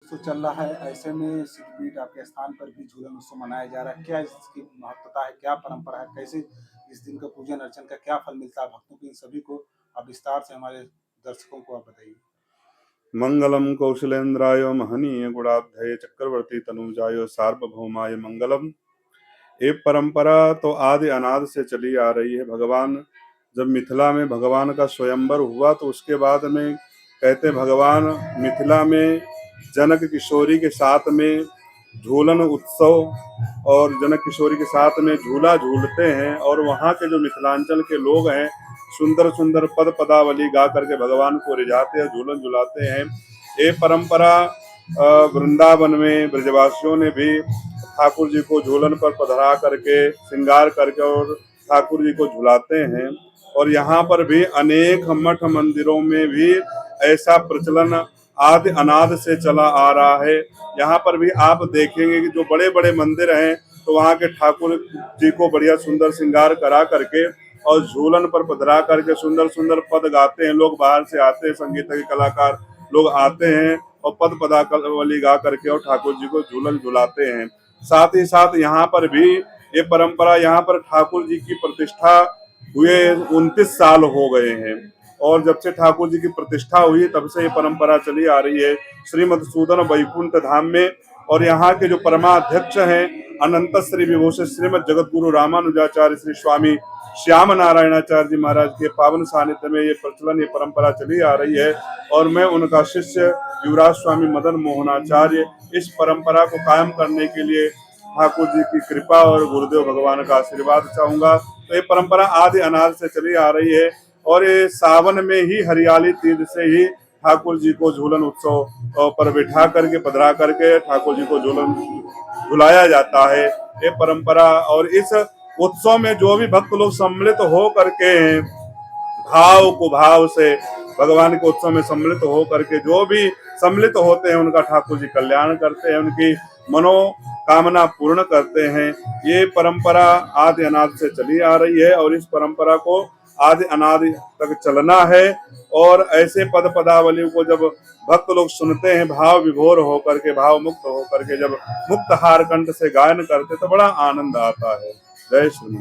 उत्सव चल रहा है, ऐसे में सिद्धपीठ आपके स्थान पर भी झूलन उत्सव मनाया जा रहा है। क्या इसकी महत्वता है? क्या परंपरा है? कैसे इस दिन का पूजन अर्चन का क्या फल मिलता है भक्तों को? इन सभी को आप विस्तार से हमारे दर्शकों को आप बताइए। मंगलम कौशलेन्द्राय महनीय गुणाब्धये चक्रवर्ती तनुजाय सार्वभौमाय मंगलम। ये परंपरा तो आदि अनादि से चली आ रही है। भगवान जब मिथिला में भगवान का स्वयंवर हुआ तो उसके बाद में कहते भगवान मिथिला में जनक किशोरी के साथ में झूलन उत्सव और जनक किशोरी के साथ में झूला झूलते हैं, और वहाँ के जो मिथिलांचल के लोग हैं सुंदर सुंदर पद पदावली गा करके भगवान को रिझाते हैं, झूलन झुलाते हैं। ये परंपरा वृंदावन में ब्रजवासियों ने भी ठाकुर जी को झूलन पर पधरा करके श्रृंगार करके और ठाकुर जी को झुलाते हैं। और यहाँ पर भी अनेक मठ मंदिरों में भी ऐसा प्रचलन आदि अनादि से चला आ रहा है। यहाँ पर भी आप देखेंगे कि जो बड़े बड़े मंदिर हैं तो वहाँ के ठाकुर जी को बढ़िया सुंदर श्रृंगार करा करके और झूलन पर पधरा करके सुंदर सुंदर पद गाते हैं। लोग बाहर से आते हैं, संगीत के कलाकार लोग आते हैं और पद पदावली गा करके और ठाकुर जी को झूलन झुलाते हैं। साथ ही साथ यहाँ पर भी ये परंपरा, यहाँ पर ठाकुर जी की प्रतिष्ठा हुए 29 साल हो गए हैं, और जब से ठाकुर जी की प्रतिष्ठा हुई तब से ये परंपरा चली आ रही है श्रीमद सूदन वैकुंठ धाम में। और यहाँ के जो परमाध्यक्ष हैं अनंत श्री विभूषण श्रीमद जगत गुरु रामानुजाचार्य श्री स्वामी श्याम नारायणाचार्य जी महाराज के पावन सानिध्य में ये प्रचलन, ये परंपरा चली आ रही है। और मैं उनका शिष्य युवराज स्वामी मदन मोहनाचार्य इस परंपरा को कायम करने के लिए ठाकुर जी की कृपा और गुरुदेव भगवान का आशीर्वाद चाहूंगा। तो ये परंपरा आदि अनादि से चली आ रही है, और ये सावन में ही हरियाली तीज से ही ठाकुर जी को झूलन उत्सव पर बिठा करके पधरा करके ठाकुर जी को झूलन झुलाया जाता है, ये परंपरा। और इस उत्सव में जो भी भक्त लोग सम्मिलित हो करके भाव को भाव से भगवान के उत्सव में सम्मिलित हो करके जो भी सम्मिलित होते हैं उनका ठाकुर जी कल्याण करते हैं, उनकी मनोकामना पूर्ण करते हैं। ये परंपरा आदि अनादि से चली आ रही है और इस परंपरा को आदि अनादि तक चलना है। और ऐसे पद पदावली को जब भक्त लोग सुनते हैं भाव विभोर होकर के, भाव मुक्त होकर के जब मुक्त हार कंठ से गायन करते तो बड़ा आनंद आता है। जय श्री